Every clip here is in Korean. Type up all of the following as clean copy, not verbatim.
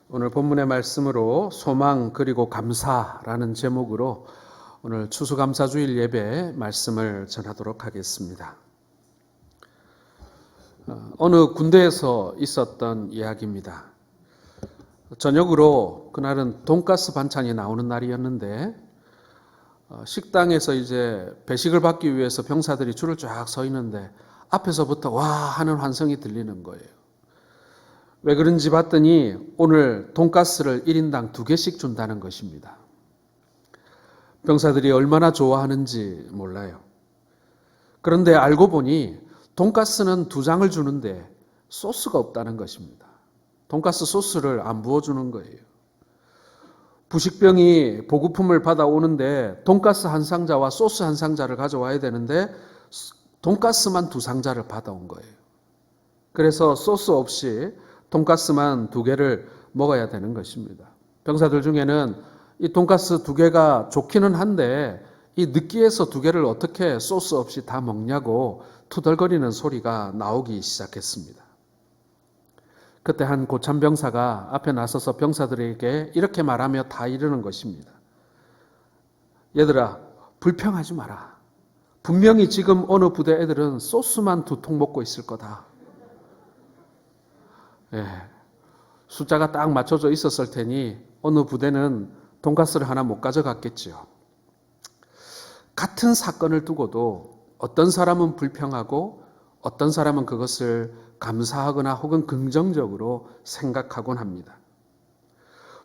오늘 본문의 말씀으로 소망 그리고 감사라는 제목으로 오늘 추수감사주일 예배 말씀을 전하도록 하겠습니다. 어느 군대에서 있었던 이야기입니다. 저녁으로 그날은 돈가스 반찬이 나오는 날이었는데 식당에서 이제 배식을 받기 위해서 병사들이 줄을 쫙 서 있는데 앞에서부터 와 하는 환성이 들리는 거예요. 왜 그런지 봤더니 오늘 돈가스를 1인당 2개씩 준다는 것입니다. 병사들이 얼마나 좋아하는지 몰라요. 그런데 알고 보니 돈가스는 2장을 주는데 소스가 없다는 것입니다. 돈가스 소스를 안 부어주는 거예요. 부식병이 보급품을 받아오는데 돈가스 한 상자와 소스 한 상자를 가져와야 되는데 돈가스만 2상자를 받아온 거예요. 그래서 소스 없이 돈가스만 2개를 먹어야 되는 것입니다. 병사들 중에는 이 돈가스 2개가 좋기는 한데 이 느끼해서 2개를 어떻게 소스 없이 다 먹냐고 투덜거리는 소리가 나오기 시작했습니다. 그때 한 고참 병사가 앞에 나서서 병사들에게 이렇게 말하며 다 이르는 것입니다. 얘들아, 불평하지 마라. 분명히 지금 어느 부대 애들은 소스만 2통 먹고 있을 거다. 숫자가 딱 맞춰져 있었을 테니 어느 부대는 돈가스를 하나 못 가져갔겠지요. 같은 사건을 두고도 어떤 사람은 불평하고 어떤 사람은 그것을 감사하거나 혹은 긍정적으로 생각하곤 합니다.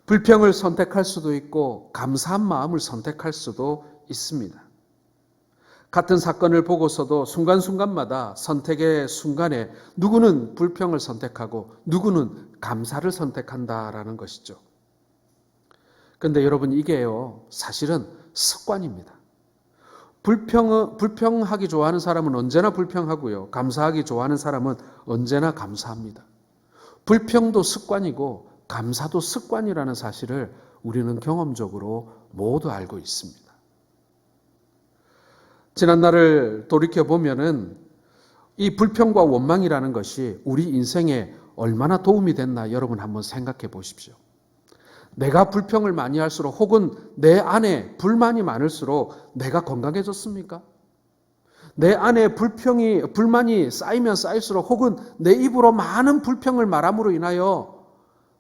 불평을 선택할 수도 있고 감사한 마음을 선택할 수도 있습니다. 같은 사건을 보고서도 순간순간마다 선택의 순간에 누구는 불평을 선택하고 누구는 감사를 선택한다라는 것이죠. 그런데 여러분 이게요 사실은 습관입니다. 불평하기 좋아하는 사람은 언제나 불평하고요. 감사하기 좋아하는 사람은 언제나 감사합니다. 불평도 습관이고 감사도 습관이라는 사실을 우리는 경험적으로 모두 알고 있습니다. 지난날을 돌이켜보면은 이 불평과 원망이라는 것이 우리 인생에 얼마나 도움이 됐나 여러분 한번 생각해 보십시오. 내가 불평을 많이 할수록 혹은 내 안에 불만이 많을수록 내가 건강해졌습니까? 내 안에 불만이 쌓이면 쌓일수록 혹은 내 입으로 많은 불평을 말함으로 인하여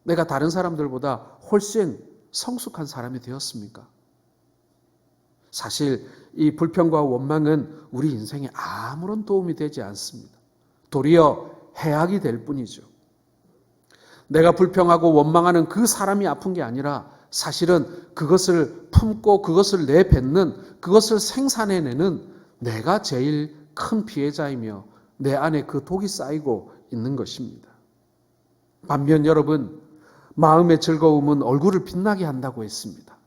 내가 다른 사람들보다 훨씬 성숙한 사람이 되었습니까? 사실 이 불평과 원망은 우리 인생에 아무런 도움이 되지 않습니다. 도리어 해악이 될 뿐이죠. 내가 불평하고 원망하는 그 사람이 아픈 게 아니라 사실은 그것을 품고 그것을 내뱉는 그것을 생산해내는 내가 제일 큰 피해자이며 내 안에 그 독이 쌓이고 있는 것입니다. 반면 여러분, 마음의 즐거움은 얼굴을 빛나게 한다고 했습니다.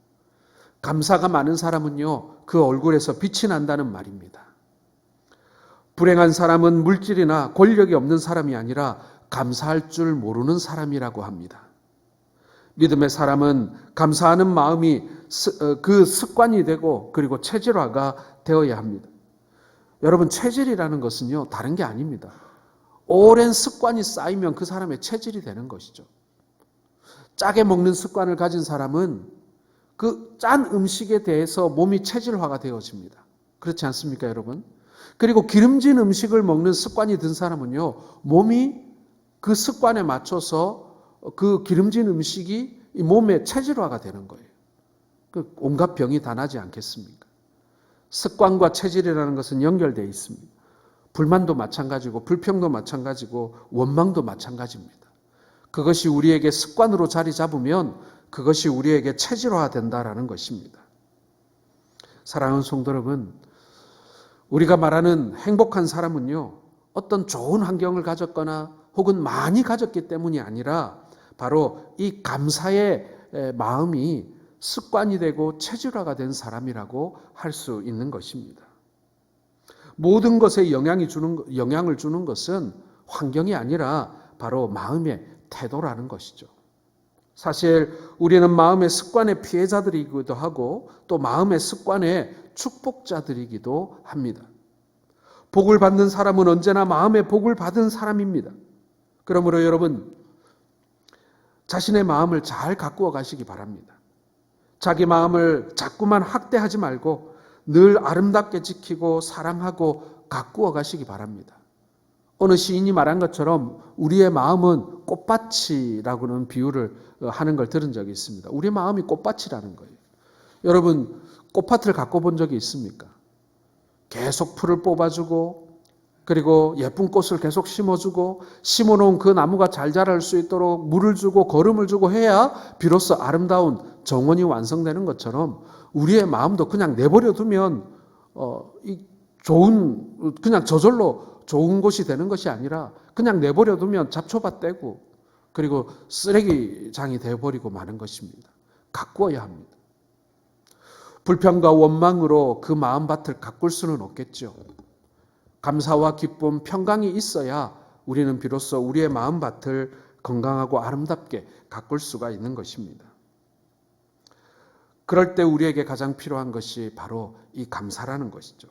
감사가 많은 사람은요, 그 얼굴에서 빛이 난다는 말입니다. 불행한 사람은 물질이나 권력이 없는 사람이 아니라 감사할 줄 모르는 사람이라고 합니다. 믿음의 사람은 감사하는 마음이 그 습관이 되고 그리고 체질화가 되어야 합니다. 여러분, 체질이라는 것은요, 다른 게 아닙니다. 오랜 습관이 쌓이면 그 사람의 체질이 되는 것이죠. 짜게 먹는 습관을 가진 사람은 그 짠 음식에 대해서 몸이 체질화가 되어집니다. 그렇지 않습니까, 여러분? 그리고 기름진 음식을 먹는 습관이 든 사람은요, 몸이 그 습관에 맞춰서 그 기름진 음식이 이 몸의 체질화가 되는 거예요. 그 온갖 병이 다 나지 않겠습니까? 습관과 체질이라는 것은 연결되어 있습니다. 불만도 마찬가지고 불평도 마찬가지고 원망도 마찬가지입니다. 그것이 우리에게 습관으로 자리 잡으면 그것이 우리에게 체질화된다라는 것입니다. 사랑하는 성도 여러분, 우리가 말하는 행복한 사람은요, 어떤 좋은 환경을 가졌거나 혹은 많이 가졌기 때문이 아니라 바로 이 감사의 마음이 습관이 되고 체질화가 된 사람이라고 할 수 있는 것입니다. 모든 것에 영향을 주는 것은 환경이 아니라 바로 마음의 태도라는 것이죠. 사실 우리는 마음의 습관의 피해자들이기도 하고 또 마음의 습관의 축복자들이기도 합니다. 복을 받는 사람은 언제나 마음의 복을 받은 사람입니다. 그러므로 여러분, 자신의 마음을 잘 가꾸어 가시기 바랍니다. 자기 마음을 자꾸만 학대하지 말고 늘 아름답게 지키고 사랑하고 가꾸어 가시기 바랍니다. 어느 시인이 말한 것처럼 우리의 마음은 꽃밭이라고는 비유를 하는 걸 들은 적이 있습니다. 우리의 마음이 꽃밭이라는 거예요. 여러분, 꽃밭을 가꿔본 적이 있습니까? 계속 풀을 뽑아주고, 그리고 예쁜 꽃을 계속 심어주고, 심어놓은 그 나무가 잘 자랄 수 있도록 물을 주고 거름을 주고 해야 비로소 아름다운 정원이 완성되는 것처럼 우리의 마음도 그냥 내버려 두면 그냥 저절로 좋은 곳이 되는 것이 아니라 그냥 내버려 두면 잡초밭 되고 그리고 쓰레기장이 되어버리고 마는 것입니다. 가꾸어야 합니다. 불평과 원망으로 그 마음밭을 가꿀 수는 없겠죠. 감사와 기쁨, 평강이 있어야 우리는 비로소 우리의 마음밭을 건강하고 아름답게 가꿀 수가 있는 것입니다. 그럴 때 우리에게 가장 필요한 것이 바로 이 감사라는 것이죠.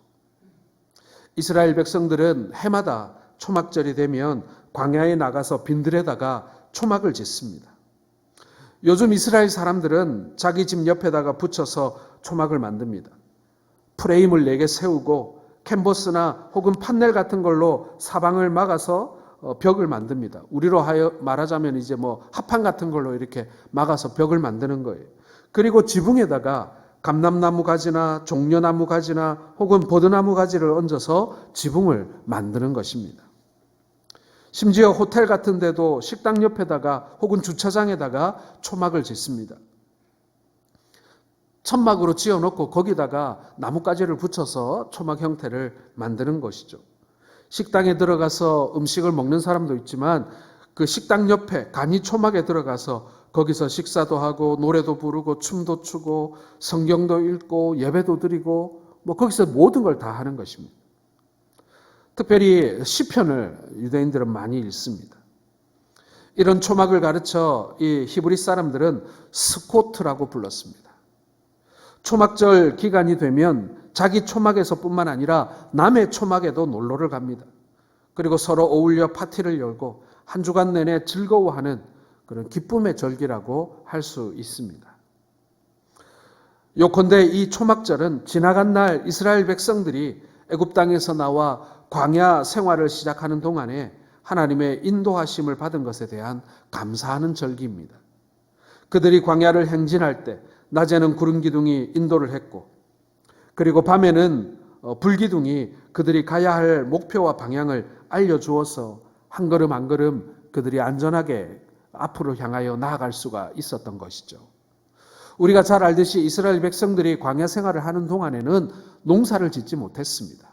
이스라엘 백성들은 해마다 초막절이 되면 광야에 나가서 빈들에다가 초막을 짓습니다. 요즘 이스라엘 사람들은 자기 집 옆에다가 붙여서 초막을 만듭니다. 프레임을 4개 세우고 캔버스나 혹은 판넬 같은 걸로 사방을 막아서 벽을 만듭니다. 우리로 말하자면 이제 합판 같은 걸로 이렇게 막아서 벽을 만드는 거예요. 그리고 지붕에다가 감람나무 가지나 종려나무 가지나 혹은 버드나무 가지를 얹어서 지붕을 만드는 것입니다. 심지어 호텔 같은 데도 식당 옆에다가 혹은 주차장에다가 초막을 짓습니다. 천막으로 지어놓고 거기다가 나뭇가지를 붙여서 초막 형태를 만드는 것이죠. 식당에 들어가서 음식을 먹는 사람도 있지만 그 식당 옆에 간이 초막에 들어가서 거기서 식사도 하고 노래도 부르고 춤도 추고 성경도 읽고 예배도 드리고 거기서 모든 걸 다 하는 것입니다. 특별히 시편을 유대인들은 많이 읽습니다. 이런 초막을 가르쳐 이 히브리 사람들은 스코트라고 불렀습니다. 초막절 기간이 되면 자기 초막에서뿐만 아니라 남의 초막에도 놀러를 갑니다. 그리고 서로 어울려 파티를 열고 한 주간 내내 즐거워하는 그런 기쁨의 절기라고 할 수 있습니다. 요컨대 이 초막절은 지나간 날 이스라엘 백성들이 애굽 땅에서 나와 광야 생활을 시작하는 동안에 하나님의 인도하심을 받은 것에 대한 감사하는 절기입니다. 그들이 광야를 행진할 때 낮에는 구름 기둥이 인도를 했고 그리고 밤에는 불기둥이 그들이 가야 할 목표와 방향을 알려주어서 한 걸음 한 걸음 그들이 안전하게 앞으로 향하여 나아갈 수가 있었던 것이죠. 우리가 잘 알듯이 이스라엘 백성들이 광야 생활을 하는 동안에는 농사를 짓지 못했습니다.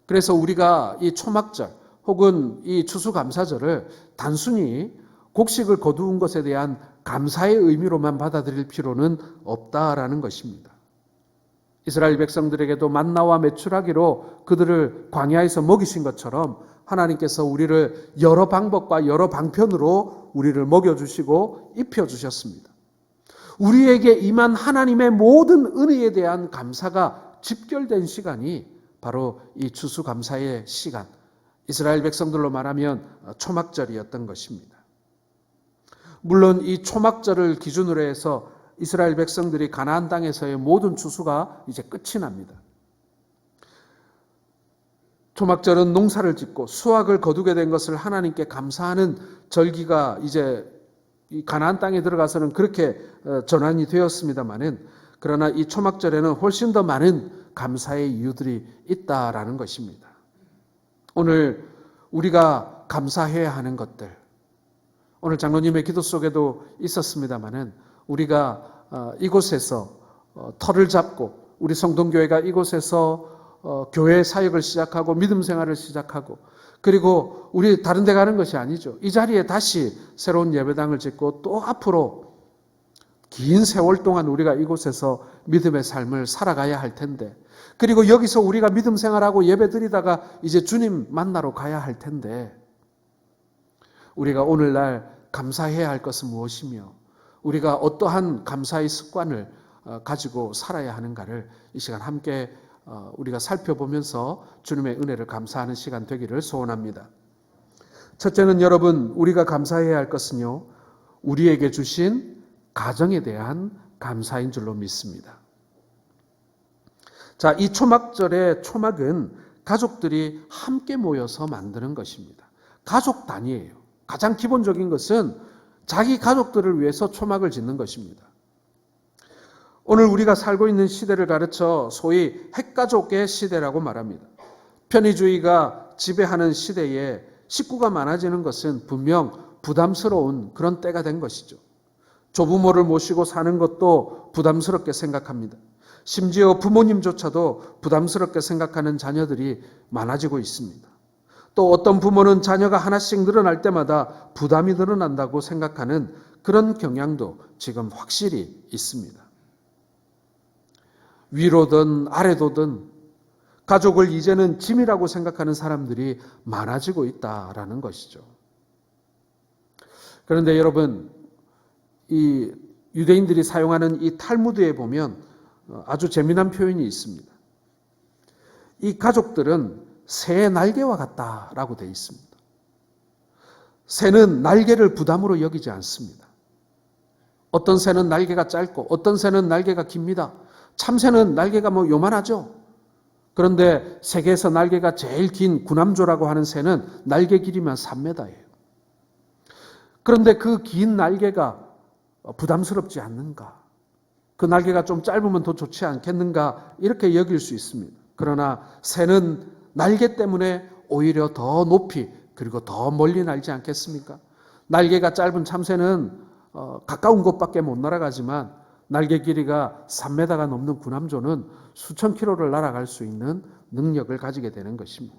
그래서 우리가 이 초막절 혹은 이 추수감사절을 단순히 곡식을 거두은 것에 대한 감사의 의미로만 받아들일 필요는 없다라는 것입니다. 이스라엘 백성들에게도 만나와 메추라기로 그들을 광야에서 먹이신 것처럼 하나님께서 우리를 여러 방법과 여러 방편으로 우리를 먹여주시고 입혀주셨습니다. 우리에게 임한 하나님의 모든 은혜에 대한 감사가 집결된 시간이 바로 이 추수감사의 시간, 이스라엘 백성들로 말하면 초막절이었던 것입니다. 물론 이 초막절을 기준으로 해서 이스라엘 백성들이 가나안 땅에서의 모든 추수가 이제 끝이 납니다. 초막절은 농사를 짓고 수확을 거두게 된 것을 하나님께 감사하는 절기가 이제 이 가나안 땅에 들어가서는 그렇게 전환이 되었습니다마는 그러나 이 초막절에는 훨씬 더 많은 감사의 이유들이 있다라는 것입니다. 오늘 우리가 감사해야 하는 것들, 오늘 장로님의 기도 속에도 있었습니다마는 우리가 이곳에서 터를 잡고 우리 성동교회가 이곳에서 교회 사역을 시작하고 믿음 생활을 시작하고 그리고 우리 다른 데 가는 것이 아니죠. 이 자리에 다시 새로운 예배당을 짓고 또 앞으로 긴 세월 동안 우리가 이곳에서 믿음의 삶을 살아가야 할 텐데 그리고 여기서 우리가 믿음 생활하고 예배 드리다가 이제 주님 만나러 가야 할 텐데 우리가 오늘날 감사해야 할 것은 무엇이며 우리가 어떠한 감사의 습관을 가지고 살아야 하는가를 이 시간 함께 우리가 살펴보면서 주님의 은혜를 감사하는 시간 되기를 소원합니다. 첫째는 여러분, 우리가 감사해야 할 것은요, 우리에게 주신 가정에 대한 감사인 줄로 믿습니다. 자, 이 초막절의 초막은 가족들이 함께 모여서 만드는 것입니다. 가족 단위예요. 가장 기본적인 것은 자기 가족들을 위해서 초막을 짓는 것입니다. 오늘 우리가 살고 있는 시대를 가르쳐 소위 핵가족의 시대라고 말합니다. 편의주의가 지배하는 시대에 식구가 많아지는 것은 분명 부담스러운 그런 때가 된 것이죠. 조부모를 모시고 사는 것도 부담스럽게 생각합니다. 심지어 부모님조차도 부담스럽게 생각하는 자녀들이 많아지고 있습니다. 또 어떤 부모는 자녀가 하나씩 늘어날 때마다 부담이 늘어난다고 생각하는 그런 경향도 지금 확실히 있습니다. 위로든 아래도든 가족을 이제는 짐이라고 생각하는 사람들이 많아지고 있다라는 것이죠. 그런데 여러분, 이 유대인들이 사용하는 이 탈무드에 보면 아주 재미난 표현이 있습니다. 이 가족들은 새의 날개와 같다라고 되어 있습니다. 새는 날개를 부담으로 여기지 않습니다. 어떤 새는 날개가 짧고 어떤 새는 날개가 깁니다. 참새는 날개가 요만하죠. 그런데 세계에서 날개가 제일 긴 구남조라고 하는 새는 날개 길이만 3m예요. 그런데 그 긴 날개가 부담스럽지 않는가? 그 날개가 좀 짧으면 더 좋지 않겠는가? 이렇게 여길 수 있습니다. 그러나 새는 날개 때문에 오히려 더 높이 그리고 더 멀리 날지 않겠습니까? 날개가 짧은 참새는 가까운 곳밖에 못 날아가지만 날개 길이가 3m가 넘는 구남조는 수천 킬로를 날아갈 수 있는 능력을 가지게 되는 것입니다.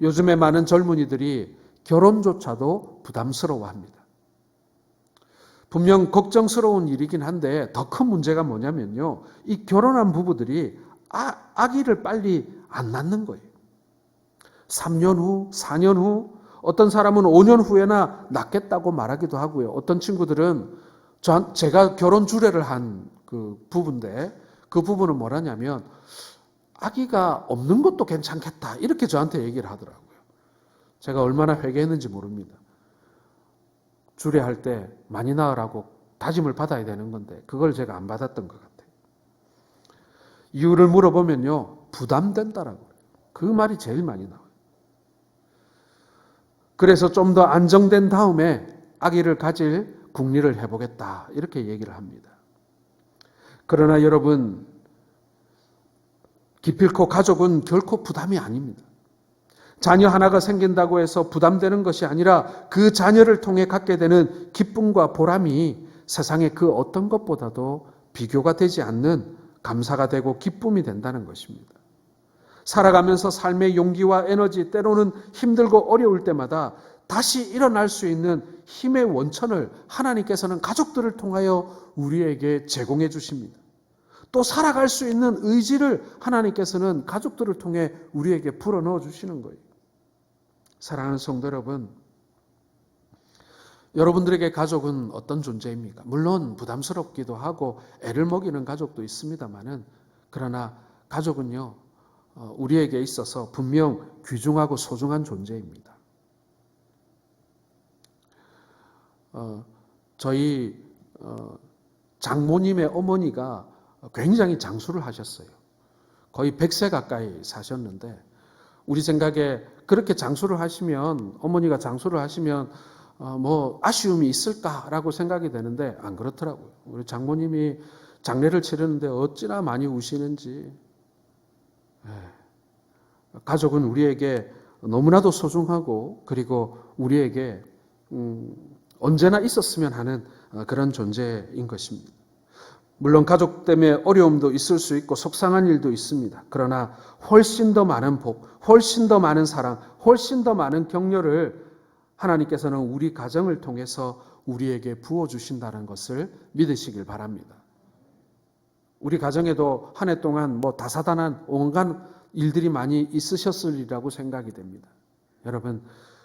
요즘에 많은 젊은이들이 결혼조차도 부담스러워합니다. 분명 걱정스러운 일이긴 한데 더 큰 문제가 뭐냐면요. 이 결혼한 부부들이 아기를 빨리 안 낳는 거예요. 3년 후, 4년 후, 어떤 사람은 5년 후에나 낳겠다고 말하기도 하고요. 어떤 친구들은 제가 결혼 주례를 한 그 부부인데 그 부부는 뭐라냐면 아기가 없는 것도 괜찮겠다 이렇게 저한테 얘기를 하더라고요. 제가 얼마나 회개했는지 모릅니다. 주례할 때 많이 낳으라고 다짐을 받아야 되는 건데 그걸 제가 안 받았던 것 같아요. 이유를 물어보면요. 부담된다라고 그래요. 그 말이 제일 많이 나와요. 그래서 좀 더 안정된 다음에 아기를 가질 궁리를 해보겠다 이렇게 얘기를 합니다. 그러나 여러분, 기필코 가족은 결코 부담이 아닙니다. 자녀 하나가 생긴다고 해서 부담되는 것이 아니라 그 자녀를 통해 갖게 되는 기쁨과 보람이 세상의 그 어떤 것보다도 비교가 되지 않는 감사가 되고 기쁨이 된다는 것입니다. 살아가면서 삶의 용기와 에너지, 때로는 힘들고 어려울 때마다 다시 일어날 수 있는 힘의 원천을 하나님께서는 가족들을 통하여 우리에게 제공해 주십니다. 또 살아갈 수 있는 의지를 하나님께서는 가족들을 통해 우리에게 불어넣어 주시는 거예요. 사랑하는 성도 여러분, 여러분들에게 가족은 어떤 존재입니까? 물론 부담스럽기도 하고 애를 먹이는 가족도 있습니다만은, 그러나 가족은요, 우리에게 있어서 분명 귀중하고 소중한 존재입니다. 저희 장모님의 어머니가 굉장히 장수를 하셨어요. 거의 100세 가까이 사셨는데 우리 생각에 그렇게 장수를 하시면, 어머니가 장수를 하시면 뭐 아쉬움이 있을까라고 생각이 되는데 안 그렇더라고요. 우리 장모님이 장례를 치르는데 어찌나 많이 우시는지. 가족은 우리에게 너무나도 소중하고 그리고 우리에게 언제나 있었으면 하는 그런 존재인 것입니다. 물론 가족 때문에 어려움도 있을 수 있고 속상한 일도 있습니다. 그러나 훨씬 더 많은 복, 훨씬 더 많은 사랑, 훨씬 더 많은 격려를 하나님께서는 우리 가정을 통해서 우리에게 부어주신다는 것을 믿으시길 바랍니다. 우리 가정에도 한 해 동안 다사다난 온갖 일들이 많이 있으셨으리라고 생각이 됩니다. 여러분,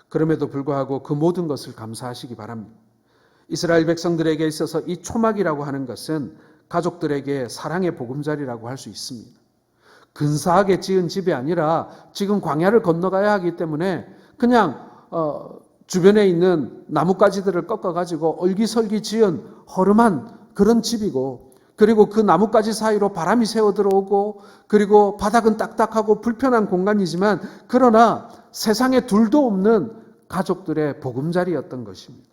그럼에도 불구하고 그 모든 것을 감사하시기 바랍니다. 이스라엘 백성들에게 있어서 이 초막이라고 하는 것은 가족들에게 사랑의 보금자리라고 할 수 있습니다. 근사하게 지은 집이 아니라 지금 광야를 건너가야 하기 때문에 그냥 주변에 있는 나뭇가지들을 꺾어가지고 얼기설기 지은 허름한 그런 집이고, 그리고 그 나뭇가지 사이로 바람이 새어 들어오고, 그리고 바닥은 딱딱하고 불편한 공간이지만 그러나 세상에 둘도 없는 가족들의 보금자리였던 것입니다.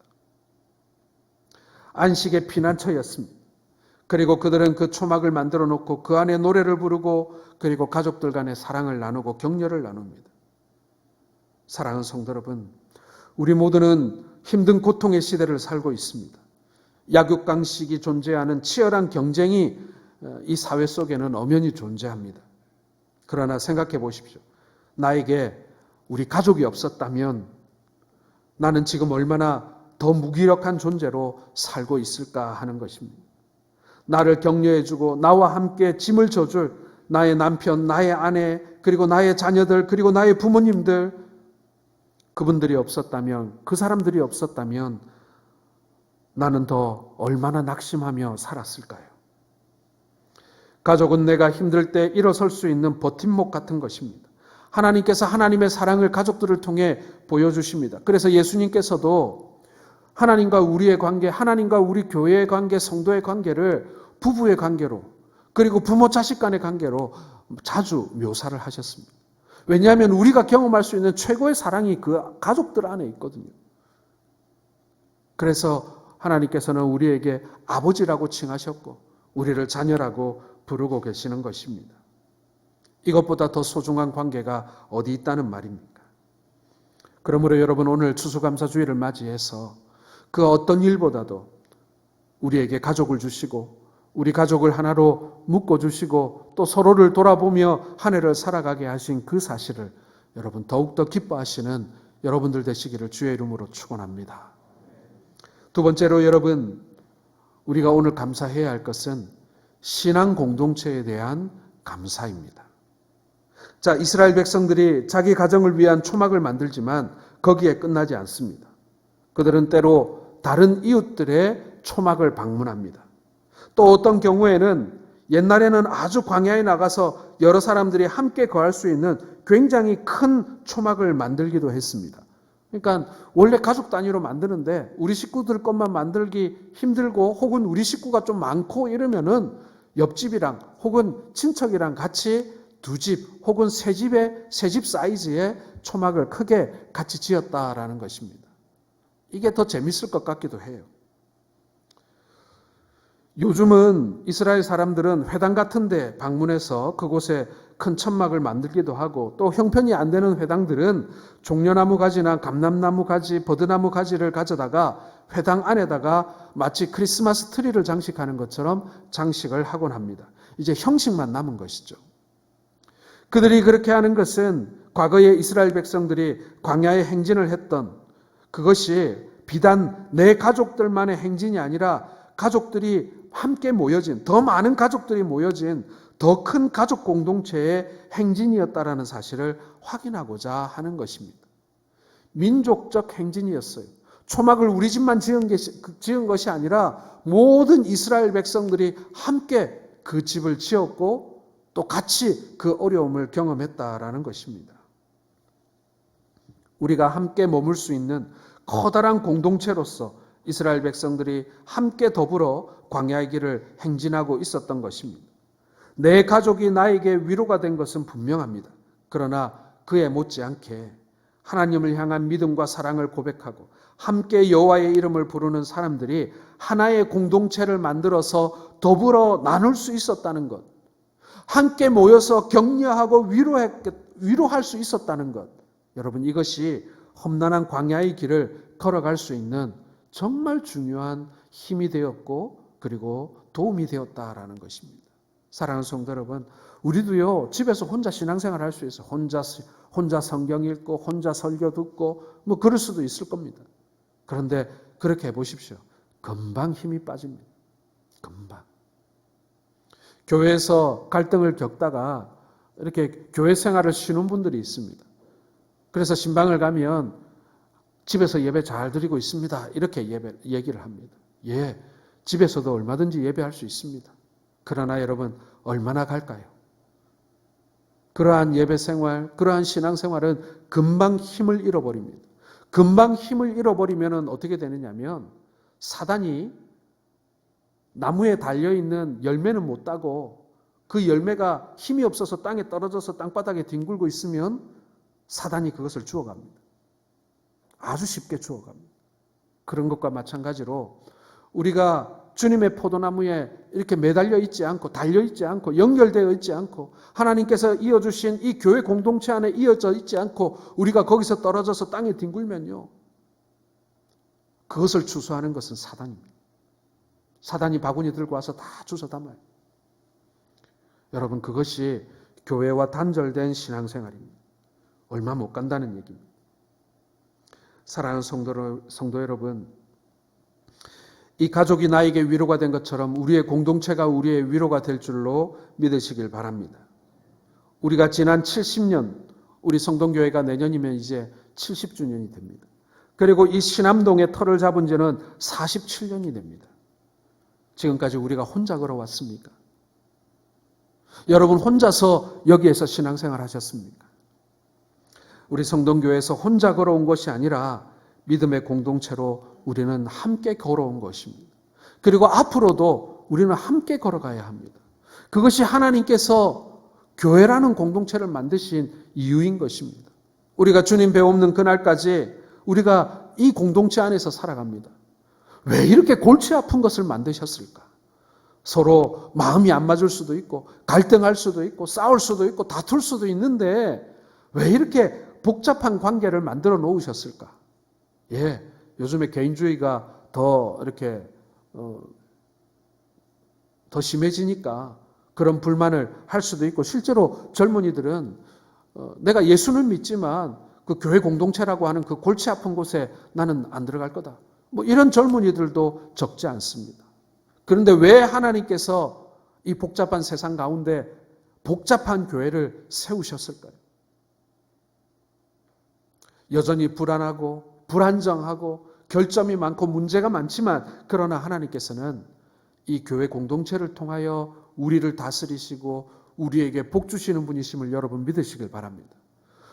안식의 피난처였습니다. 그리고 그들은 그 초막을 만들어 놓고 그 안에 노래를 부르고, 그리고 가족들 간의 사랑을 나누고 격려를 나눕니다. 사랑하는 성도 여러분, 우리 모두는 힘든 고통의 시대를 살고 있습니다. 약육강식이 존재하는 치열한 경쟁이 이 사회 속에는 엄연히 존재합니다. 그러나 생각해 보십시오. 나에게 우리 가족이 없었다면 나는 지금 얼마나 더 무기력한 존재로 살고 있을까 하는 것입니다. 나를 격려해주고 나와 함께 짐을 져줄 나의 남편, 나의 아내, 그리고 나의 자녀들, 그리고 나의 부모님들, 그분들이 없었다면, 그 사람들이 없었다면 나는 더 얼마나 낙심하며 살았을까요? 가족은 내가 힘들 때 일어설 수 있는 버팀목 같은 것입니다. 하나님께서 하나님의 사랑을 가족들을 통해 보여주십니다. 그래서 예수님께서도 하나님과 우리의 관계, 하나님과 우리 교회의 관계, 성도의 관계를 부부의 관계로, 그리고 부모 자식 간의 관계로 자주 묘사를 하셨습니다. 왜냐하면 우리가 경험할 수 있는 최고의 사랑이 그 가족들 안에 있거든요. 그래서 하나님께서는 우리에게 아버지라고 칭하셨고 우리를 자녀라고 부르고 계시는 것입니다. 이것보다 더 소중한 관계가 어디 있다는 말입니까? 그러므로 여러분, 오늘 추수감사주의를 맞이해서 그 어떤 일보다도 우리에게 가족을 주시고 우리 가족을 하나로 묶어주시고 또 서로를 돌아보며 한 해를 살아가게 하신 그 사실을 여러분 더욱더 기뻐하시는 여러분들 되시기를 주의 이름으로 축원합니다. 두 번째로 여러분, 우리가 오늘 감사해야 할 것은 신앙 공동체에 대한 감사입니다. 자, 이스라엘 백성들이 자기 가정을 위한 초막을 만들지만 거기에 끝나지 않습니다. 그들은 때로 다른 이웃들의 초막을 방문합니다. 또 어떤 경우에는 옛날에는 아주 광야에 나가서 여러 사람들이 함께 거할 수 있는 굉장히 큰 초막을 만들기도 했습니다. 그러니까 원래 가족 단위로 만드는데 우리 식구들 것만 만들기 힘들고 혹은 우리 식구가 좀 많고 이러면은 옆집이랑 혹은 친척이랑 같이 두 집 혹은 세 집 사이즈의 초막을 크게 같이 지었다라는 것입니다. 이게 더 재밌을 것 같기도 해요. 요즘은 이스라엘 사람들은 회당 같은 데 방문해서 그곳에 큰 천막을 만들기도 하고, 또 형편이 안 되는 회당들은 종려나무 가지나 감람나무 가지, 버드나무 가지를 가져다가 회당 안에다가 마치 크리스마스 트리를 장식하는 것처럼 장식을 하곤 합니다. 이제 형식만 남은 것이죠. 그들이 그렇게 하는 것은 과거에 이스라엘 백성들이 광야에 행진을 했던 그것이 비단 내 가족들만의 행진이 아니라 가족들이 함께 모여진, 더 많은 가족들이 모여진 더 큰 가족 공동체의 행진이었다라는 사실을 확인하고자 하는 것입니다. 민족적 행진이었어요. 초막을 우리 집만 지은 것이 아니라 모든 이스라엘 백성들이 함께 그 집을 지었고 또 같이 그 어려움을 경험했다라는 것입니다. 우리가 함께 머물 수 있는 커다란 공동체로서 이스라엘 백성들이 함께 더불어 광야의 길을 행진하고 있었던 것입니다. 내 가족이 나에게 위로가 된 것은 분명합니다. 그러나 그에 못지않게 하나님을 향한 믿음과 사랑을 고백하고 함께 여호와의 이름을 부르는 사람들이 하나의 공동체를 만들어서 더불어 나눌 수 있었다는 것, 함께 모여서 격려하고 위로할 수 있었다는 것, 여러분, 이것이 험난한 광야의 길을 걸어갈 수 있는 정말 중요한 힘이 되었고 그리고 도움이 되었다라는 것입니다. 사랑하는 성도 여러분, 우리도요 집에서 혼자 신앙생활 할 수 있어요. 혼자 성경 읽고 혼자 설교 듣고 뭐 그럴 수도 있을 겁니다. 그런데 그렇게 해보십시오. 금방 힘이 빠집니다. 금방. 교회에서 갈등을 겪다가 이렇게 교회 생활을 쉬는 분들이 있습니다. 그래서 신방을 가면 집에서 예배 잘 드리고 있습니다. 이렇게 얘기를 합니다. 예, 집에서도 얼마든지 예배할 수 있습니다. 그러나 여러분, 얼마나 갈까요? 그러한 예배 생활, 그러한 신앙 생활은 금방 힘을 잃어버립니다. 금방 힘을 잃어버리면 어떻게 되느냐면 사단이 나무에 달려있는 열매는 못 따고 그 열매가 힘이 없어서 땅에 떨어져서 땅바닥에 뒹굴고 있으면 사단이 그것을 주워갑니다. 아주 쉽게 주워갑니다. 그런 것과 마찬가지로 우리가 주님의 포도나무에 이렇게 매달려 있지 않고 달려 있지 않고 연결되어 있지 않고 하나님께서 이어주신 이 교회 공동체 안에 이어져 있지 않고 우리가 거기서 떨어져서 땅에 뒹굴면요. 그것을 주소하는 것은 사단입니다. 사단이 바구니 들고 와서 다 주워 담아요. 여러분 그것이 교회와 단절된 신앙생활입니다. 얼마 못 간다는 얘기입니다. 사랑하는 성도 여러분, 이 가족이 나에게 위로가 된 것처럼 우리의 공동체가 우리의 위로가 될 줄로 믿으시길 바랍니다. 우리가 지난 70년, 우리 성동교회가 내년이면 이제 70주년이 됩니다. 그리고 이 신암동에 터를 잡은 지는 47년이 됩니다. 지금까지 우리가 혼자 걸어왔습니까? 여러분 혼자서 여기에서 신앙생활 하셨습니까? 우리 성동교회에서 혼자 걸어온 것이 아니라 믿음의 공동체로 우리는 함께 걸어온 것입니다. 그리고 앞으로도 우리는 함께 걸어가야 합니다. 그것이 하나님께서 교회라는 공동체를 만드신 이유인 것입니다. 우리가 주님 배움는 그날까지 우리가 이 공동체 안에서 살아갑니다. 왜 이렇게 골치 아픈 것을 만드셨을까? 서로 마음이 안 맞을 수도 있고 갈등할 수도 있고 싸울 수도 있고 다툴 수도 있는데 왜 이렇게 복잡한 관계를 만들어 놓으셨을까? 요즘에 개인주의가 더 이렇게 더 심해지니까 그런 불만을 할 수도 있고 실제로 젊은이들은 내가 예수는 믿지만 그 교회 공동체라고 하는 그 골치 아픈 곳에 나는 안 들어갈 거다. 이런 젊은이들도 적지 않습니다. 그런데 왜 하나님께서 이 복잡한 세상 가운데 복잡한 교회를 세우셨을까요? 여전히 불안하고 불안정하고 결점이 많고 문제가 많지만 그러나 하나님께서는 이 교회 공동체를 통하여 우리를 다스리시고 우리에게 복 주시는 분이심을 여러분 믿으시길 바랍니다.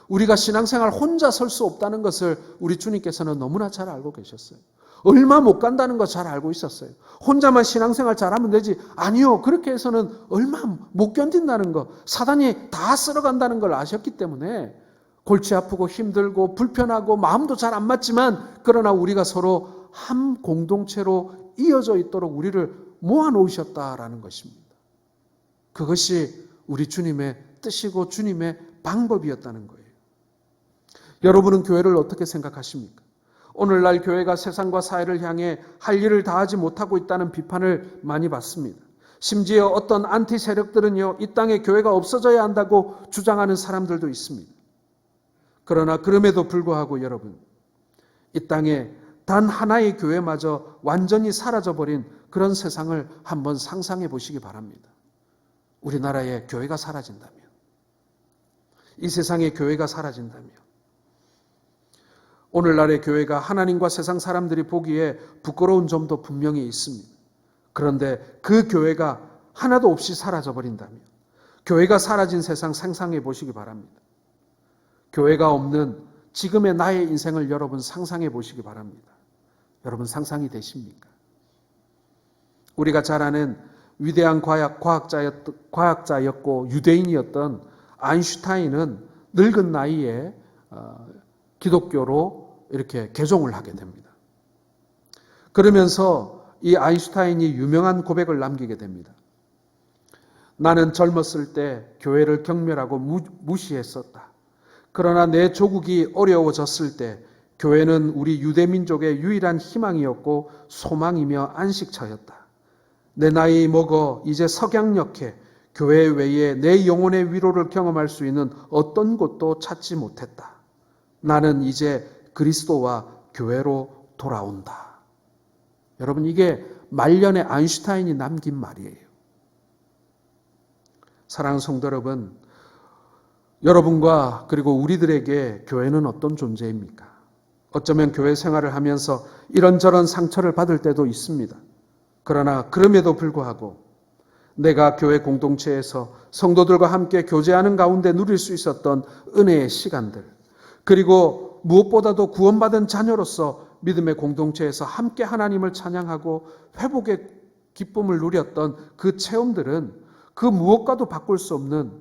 우리가 신앙생활 혼자 설 수 없다는 것을 우리 주님께서는 너무나 잘 알고 계셨어요. 얼마 못 간다는 거 잘 알고 있었어요. 혼자만 신앙생활 잘하면 되지. 아니요. 그렇게 해서는 얼마 못 견딘다는 거, 사단이 다 쓸어간다는 걸 아셨기 때문에 골치 아프고 힘들고 불편하고 마음도 잘 안 맞지만 그러나 우리가 서로 한 공동체로 이어져 있도록 우리를 모아놓으셨다라는 것입니다. 그것이 우리 주님의 뜻이고 주님의 방법이었다는 거예요. 여러분은 교회를 어떻게 생각하십니까? 오늘날 교회가 세상과 사회를 향해 할 일을 다하지 못하고 있다는 비판을 많이 받습니다. 심지어 어떤 안티 세력들은요, 이 땅에 교회가 없어져야 한다고 주장하는 사람들도 있습니다. 그러나 그럼에도 불구하고 여러분, 이 땅에 단 하나의 교회마저 완전히 사라져버린 그런 세상을 한번 상상해 보시기 바랍니다. 우리나라의 교회가 사라진다면, 이 세상의 교회가 사라진다면, 오늘날의 교회가 하나님과 세상 사람들이 보기에 부끄러운 점도 분명히 있습니다. 그런데 그 교회가 하나도 없이 사라져버린다면, 교회가 사라진 세상 상상해 보시기 바랍니다. 교회가 없는 지금의 나의 인생을 여러분 상상해 보시기 바랍니다. 여러분 상상이 되십니까? 우리가 잘 아는 위대한 과학자였고 유대인이었던 아인슈타인은 늙은 나이에 기독교로 이렇게 개종을 하게 됩니다. 그러면서 이 아인슈타인이 유명한 고백을 남기게 됩니다. 나는 젊었을 때 교회를 경멸하고 무시했었다. 그러나 내 조국이 어려워졌을 때 교회는 우리 유대민족의 유일한 희망이었고 소망이며 안식처였다. 내 나이 먹어 이제 석양역해 교회 외에 내 영혼의 위로를 경험할 수 있는 어떤 곳도 찾지 못했다. 나는 이제 그리스도와 교회로 돌아온다. 여러분 이게 말년에 아인슈타인이 남긴 말이에요. 사랑하는 성도 여러분, 여러분과 그리고 우리들에게 교회는 어떤 존재입니까? 어쩌면 교회 생활을 하면서 이런저런 상처를 받을 때도 있습니다. 그러나 그럼에도 불구하고 내가 교회 공동체에서 성도들과 함께 교제하는 가운데 누릴 수 있었던 은혜의 시간들, 그리고 무엇보다도 구원받은 자녀로서 믿음의 공동체에서 함께 하나님을 찬양하고 회복의 기쁨을 누렸던 그 체험들은 그 무엇과도 바꿀 수 없는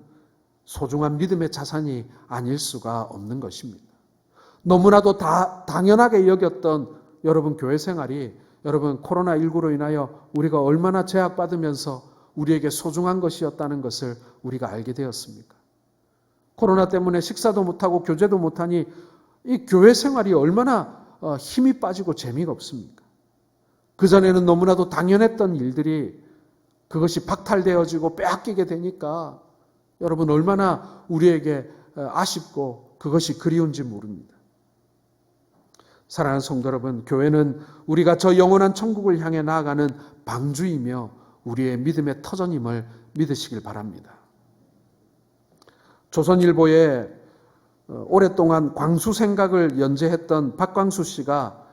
소중한 믿음의 자산이 아닐 수가 없는 것입니다. 너무나도 당연하게 여겼던 여러분 교회 생활이 여러분 코로나19로 인하여 우리가 얼마나 제약받으면서 우리에게 소중한 것이었다는 것을 우리가 알게 되었습니까? 코로나 때문에 식사도 못하고 교제도 못하니 이 교회 생활이 얼마나 힘이 빠지고 재미가 없습니까? 그전에는 너무나도 당연했던 일들이 그것이 박탈되어지고 빼앗기게 되니까 여러분 얼마나 우리에게 아쉽고 그것이 그리운지 모릅니다. 사랑하는 성도 여러분, 교회는 우리가 저 영원한 천국을 향해 나아가는 방주이며 우리의 믿음의 터전임을 믿으시길 바랍니다. 조선일보에 오랫동안 광수 생각을 연재했던 박광수 씨가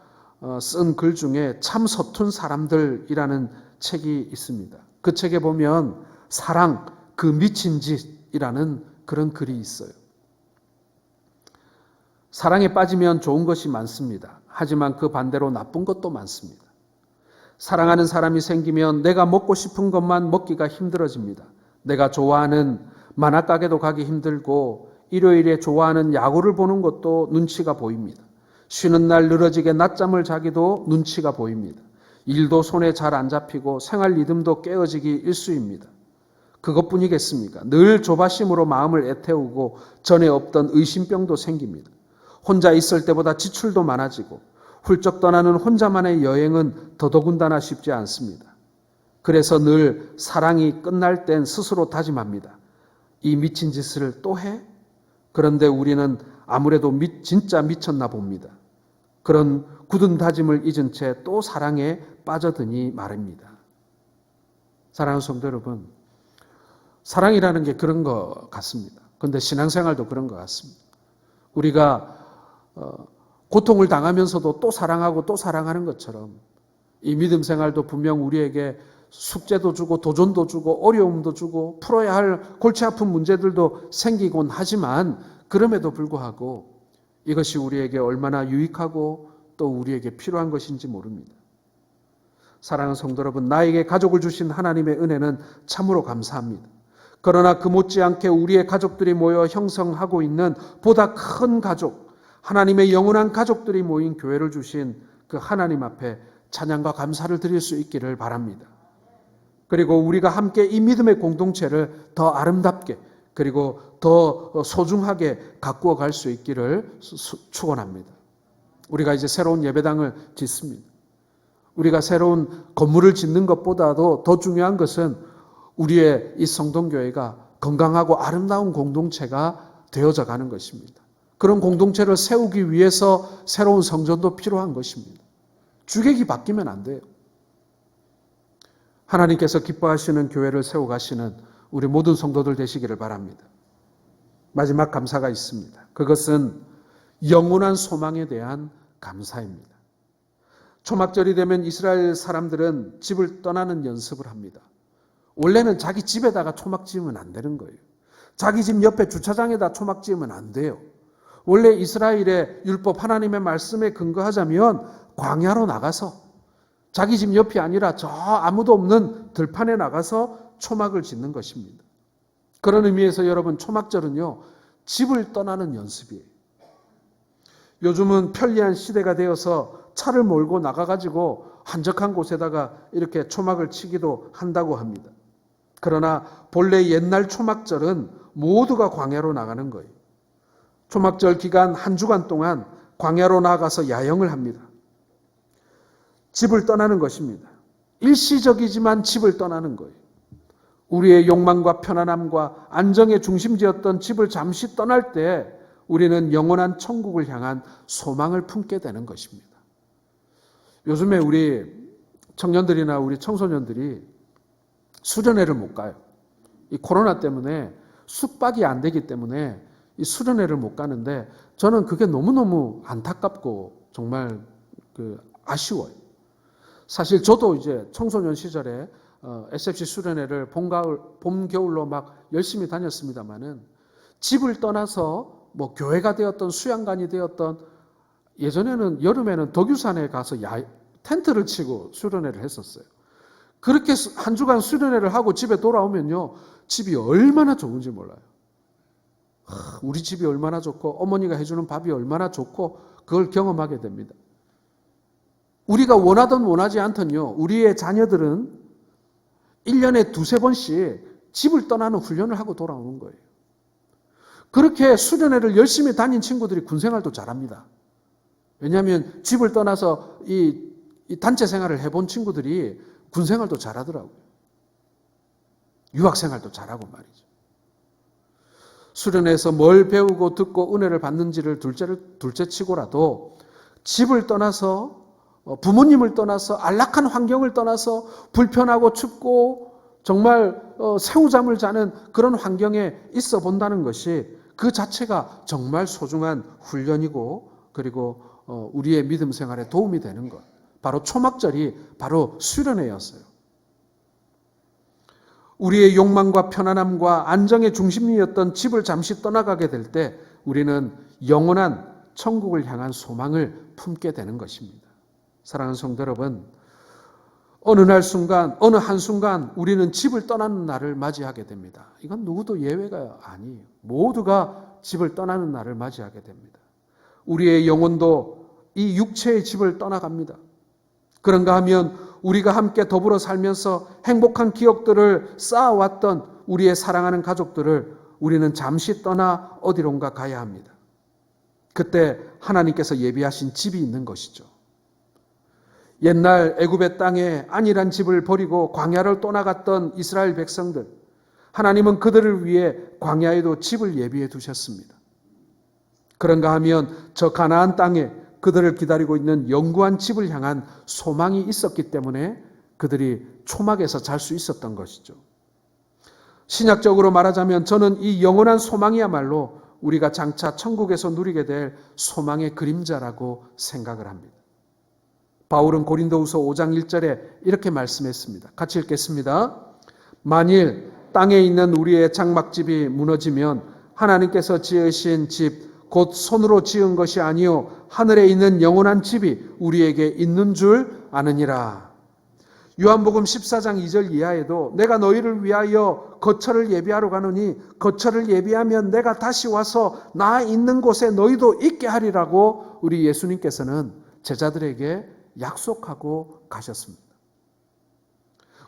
쓴 글 중에 참 서툰 사람들이라는 책이 있습니다. 그 책에 보면 사랑, 그 미친 짓이라는 그런 글이 있어요. 사랑에 빠지면 좋은 것이 많습니다. 하지만 그 반대로 나쁜 것도 많습니다. 사랑하는 사람이 생기면 내가 먹고 싶은 것만 먹기가 힘들어집니다. 내가 좋아하는 만화가게도 가기 힘들고 일요일에 좋아하는 야구를 보는 것도 눈치가 보입니다. 쉬는 날 늘어지게 낮잠을 자기도 눈치가 보입니다. 일도 손에 잘 안 잡히고 생활 리듬도 깨어지기 일쑤입니다. 그것뿐이겠습니까? 늘 조바심으로 마음을 애태우고 전에 없던 의심병도 생깁니다. 혼자 있을 때보다 지출도 많아지고 훌쩍 떠나는 혼자만의 여행은 더더군다나 쉽지 않습니다. 그래서 늘 사랑이 끝날 땐 스스로 다짐합니다. 이 미친 짓을 또 해? 그런데 우리는 아무래도 진짜 미쳤나 봅니다. 그런 굳은 다짐을 잊은 채 또 사랑에 빠져드니 말입니다. 사랑하는 성도 여러분, 사랑이라는 게 그런 것 같습니다. 그런데 신앙생활도 그런 것 같습니다. 우리가 고통을 당하면서도 또 사랑하고 또 사랑하는 것처럼 이 믿음 생활도 분명 우리에게 숙제도 주고 도전도 주고 어려움도 주고 풀어야 할 골치 아픈 문제들도 생기곤 하지만 그럼에도 불구하고 이것이 우리에게 얼마나 유익하고 또 우리에게 필요한 것인지 모릅니다. 사랑하는 성도 여러분, 나에게 가족을 주신 하나님의 은혜는 참으로 감사합니다. 그러나 그 못지않게 우리의 가족들이 모여 형성하고 있는 보다 큰 가족, 하나님의 영원한 가족들이 모인 교회를 주신 그 하나님 앞에 찬양과 감사를 드릴 수 있기를 바랍니다. 그리고 우리가 함께 이 믿음의 공동체를 더 아름답게 그리고 더 소중하게 가꾸어 갈 수 있기를 축원합니다. 우리가 이제 새로운 예배당을 짓습니다. 우리가 새로운 건물을 짓는 것보다도 더 중요한 것은 우리의 이 성동교회가 건강하고 아름다운 공동체가 되어져 가는 것입니다. 그런 공동체를 세우기 위해서 새로운 성전도 필요한 것입니다. 주객이 바뀌면 안 돼요. 하나님께서 기뻐하시는 교회를 세워가시는 우리 모든 성도들 되시기를 바랍니다. 마지막 감사가 있습니다. 그것은 영원한 소망에 대한 감사입니다. 초막절이 되면 이스라엘 사람들은 집을 떠나는 연습을 합니다. 원래는 자기 집에다가 초막 지으면 안 되는 거예요. 자기 집 옆에 주차장에다 초막 지으면 안 돼요. 원래 이스라엘의 율법 하나님의 말씀에 근거하자면 광야로 나가서 자기 집 옆이 아니라 저 아무도 없는 들판에 나가서 초막을 짓는 것입니다. 그런 의미에서 여러분 초막절은요 집을 떠나는 연습이에요. 요즘은 편리한 시대가 되어서 차를 몰고 나가가지고 한적한 곳에다가 이렇게 초막을 치기도 한다고 합니다. 그러나 본래 옛날 초막절은 모두가 광야로 나가는 거예요. 초막절 기간 한 주간 동안 광야로 나가서 야영을 합니다. 집을 떠나는 것입니다. 일시적이지만 집을 떠나는 거예요. 우리의 욕망과 편안함과 안정의 중심지였던 집을 잠시 떠날 때 우리는 영원한 천국을 향한 소망을 품게 되는 것입니다. 요즘에 우리 청년들이나 우리 청소년들이 수련회를 못 가요. 이 코로나 때문에 숙박이 안 되기 때문에 이 수련회를 못 가는데 저는 그게 너무너무 안타깝고 정말 아쉬워요. 사실 저도 이제 청소년 시절에 SFC 수련회를 봄, 겨울로 막 열심히 다녔습니다만은 집을 떠나서 뭐 교회가 되었던 수양관이 되었던 예전에는 여름에는 덕유산에 가서 텐트를 치고 수련회를 했었어요. 그렇게 한 주간 수련회를 하고 집에 돌아오면요, 집이 얼마나 좋은지 몰라요. 우리 집이 얼마나 좋고 어머니가 해주는 밥이 얼마나 좋고 그걸 경험하게 됩니다. 우리가 원하든 원하지 않든요, 우리의 자녀들은 1년에 두세 번씩 집을 떠나는 훈련을 하고 돌아오는 거예요. 그렇게 수련회를 열심히 다닌 친구들이 군생활도 잘합니다. 왜냐하면 집을 떠나서 이 단체 생활을 해본 친구들이 군생활도 잘하더라고요. 유학생활도 잘하고 말이죠. 수련회에서 뭘 배우고 듣고 은혜를 받는지를 둘째치고라도 집을 떠나서 부모님을 떠나서 안락한 환경을 떠나서 불편하고 춥고 정말 새우잠을 자는 그런 환경에 있어 본다는 것이 그 자체가 정말 소중한 훈련이고 그리고 우리의 믿음 생활에 도움이 되는 것. 바로 초막절이 바로 수련회였어요. 우리의 욕망과 편안함과 안정의 중심이었던 집을 잠시 떠나가게 될 때 우리는 영원한 천국을 향한 소망을 품게 되는 것입니다. 사랑하는 성도 여러분, 어느 한순간 우리는 집을 떠나는 날을 맞이하게 됩니다. 이건 누구도 예외가 아니에요. 모두가 집을 떠나는 날을 맞이하게 됩니다. 우리의 영혼도 이 육체의 집을 떠나갑니다. 그런가 하면 우리가 함께 더불어 살면서 행복한 기억들을 쌓아왔던 우리의 사랑하는 가족들을 우리는 잠시 떠나 어디론가 가야 합니다. 그때 하나님께서 예비하신 집이 있는 것이죠. 옛날 애굽의 땅에 안일한 집을 버리고 광야를 떠나갔던 이스라엘 백성들, 하나님은 그들을 위해 광야에도 집을 예비해 두셨습니다. 그런가 하면 저 가나안 땅에 그들을 기다리고 있는 영구한 집을 향한 소망이 있었기 때문에 그들이 초막에서 잘 수 있었던 것이죠. 신약적으로 말하자면 저는 이 영원한 소망이야말로 우리가 장차 천국에서 누리게 될 소망의 그림자라고 생각을 합니다. 바울은 고린도후서 5장 1절에 이렇게 말씀했습니다. 같이 읽겠습니다. 만일 땅에 있는 우리의 장막집이 무너지면 하나님께서 지으신 집 곧 손으로 지은 것이 아니요 하늘에 있는 영원한 집이 우리에게 있는 줄 아느니라. 요한복음 14장 2절 이하에도 내가 너희를 위하여 거처를 예비하러 가노니 거처를 예비하면 내가 다시 와서 나 있는 곳에 너희도 있게 하리라고 우리 예수님께서는 제자들에게 약속하고 가셨습니다.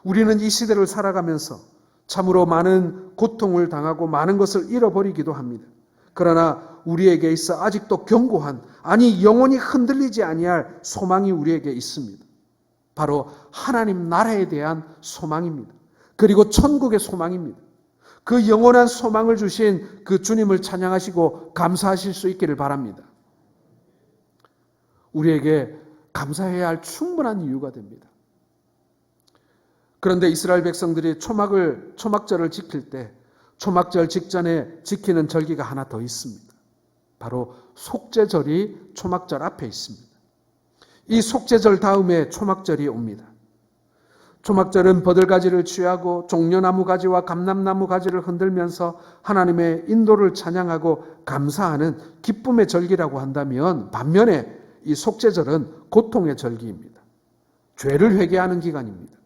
우리는 이 시대를 살아가면서 참으로 많은 고통을 당하고 많은 것을 잃어버리기도 합니다. 그러나 우리에게 있어 아직도 견고한, 아니 영원히 흔들리지 아니할 소망이 우리에게 있습니다. 바로 하나님 나라에 대한 소망입니다. 그리고 천국의 소망입니다. 그 영원한 소망을 주신 그 주님을 찬양하시고 감사하실 수 있기를 바랍니다. 우리에게 감사해야 할 충분한 이유가 됩니다. 그런데 이스라엘 백성들이 초막절을 지킬 때 초막절 직전에 지키는 절기가 하나 더 있습니다. 바로 속죄절이 초막절 앞에 있습니다. 이 속죄절 다음에 초막절이 옵니다. 초막절은 버들가지를 취하고 종려나무 가지와 감람나무 가지를 흔들면서 하나님의 인도를 찬양하고 감사하는 기쁨의 절기라고 한다면 반면에 이 속죄절은 고통의 절기입니다. 죄를 회개하는 기간입니다.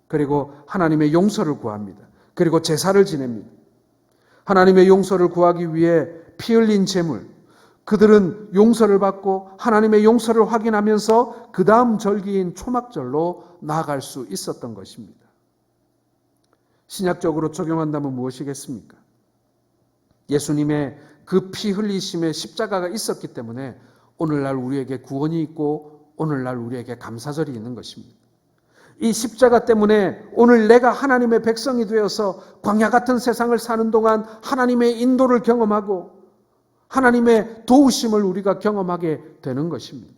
그리고 하나님의 용서를 구합니다. 그리고 제사를 지냅니다. 하나님의 용서를 구하기 위해 피 흘린 제물, 그들은 용서를 받고 하나님의 용서를 확인하면서 그 다음 절기인 초막절로 나아갈 수 있었던 것입니다. 신약적으로 적용한다면 무엇이겠습니까? 예수님의 그 피 흘리심의 십자가가 있었기 때문에 오늘날 우리에게 구원이 있고 오늘날 우리에게 감사절이 있는 것입니다. 이 십자가 때문에 오늘 내가 하나님의 백성이 되어서 광야 같은 세상을 사는 동안 하나님의 인도를 경험하고 하나님의 도우심을 우리가 경험하게 되는 것입니다.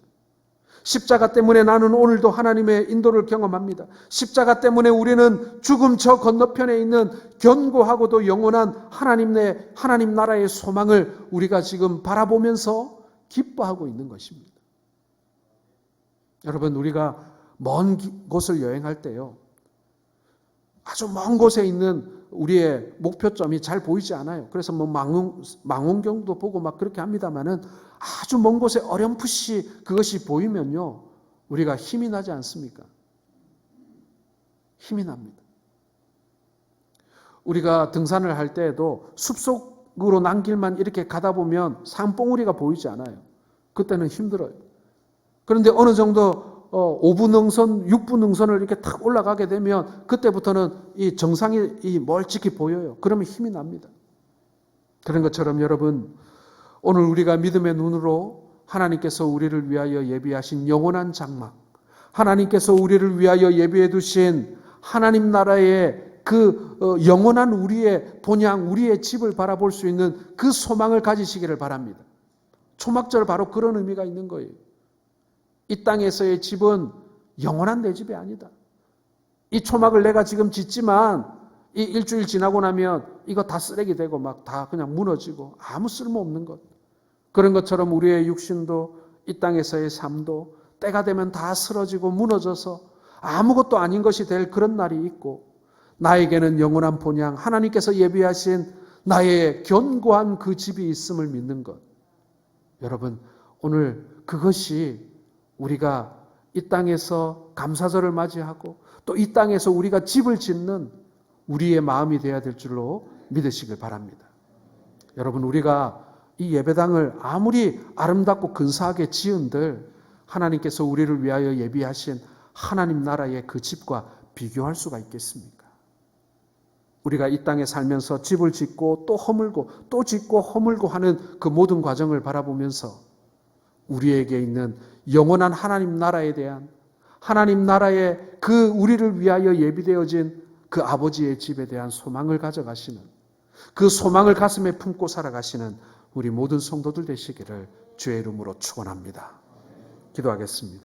십자가 때문에 나는 오늘도 하나님의 인도를 경험합니다. 십자가 때문에 우리는 죽음 저 건너편에 있는 견고하고도 영원한 하나님 나라의 소망을 우리가 지금 바라보면서 기뻐하고 있는 것입니다. 여러분, 우리가 먼 곳을 여행할 때요, 아주 먼 곳에 있는 우리의 목표점이 잘 보이지 않아요. 그래서 뭐 망원경도 보고 막 그렇게 합니다만은 아주 먼 곳에 어렴풋이 그것이 보이면요, 우리가 힘이 나지 않습니까? 힘이 납니다. 우리가 등산을 할 때에도 숲속으로 난 길만 이렇게 가다 보면 산봉우리가 보이지 않아요. 그때는 힘들어요. 그런데 어느 정도 5분 능선, 6분 능선을 이렇게 탁 올라가게 되면 그때부터는 이 정상이 멀찍이 보여요. 그러면 힘이 납니다. 그런 것처럼 여러분, 오늘 우리가 믿음의 눈으로 하나님께서 우리를 위하여 예비하신 영원한 장막, 하나님께서 우리를 위하여 예비해 두신 하나님 나라의 그 영원한 우리의 본향, 우리의 집을 바라볼 수 있는 그 소망을 가지시기를 바랍니다. 초막절 바로 그런 의미가 있는 거예요. 이 땅에서의 집은 영원한 내 집이 아니다. 이 초막을 내가 지금 짓지만 이 일주일 지나고 나면 이거 다 쓰레기 되고 막 다 그냥 무너지고 아무 쓸모없는 것. 그런 것처럼 우리의 육신도 이 땅에서의 삶도 때가 되면 다 쓰러지고 무너져서 아무것도 아닌 것이 될 그런 날이 있고, 나에게는 영원한 본향, 하나님께서 예비하신 나의 견고한 그 집이 있음을 믿는 것. 여러분, 오늘 그것이 우리가 이 땅에서 감사절을 맞이하고 또 이 땅에서 우리가 집을 짓는 우리의 마음이 되어야 될 줄로 믿으시길 바랍니다. 여러분, 우리가 이 예배당을 아무리 아름답고 근사하게 지은들 하나님께서 우리를 위하여 예비하신 하나님 나라의 그 집과 비교할 수가 있겠습니까? 우리가 이 땅에 살면서 집을 짓고 또 허물고 또 짓고 허물고 하는 그 모든 과정을 바라보면서 우리에게 있는 영원한 하나님 나라에 대한, 하나님 나라의 그 우리를 위하여 예비되어진 그 아버지의 집에 대한 소망을 가져가시는, 그 소망을 가슴에 품고 살아가시는 우리 모든 성도들 되시기를 주의 이름으로 축원합니다. 기도하겠습니다.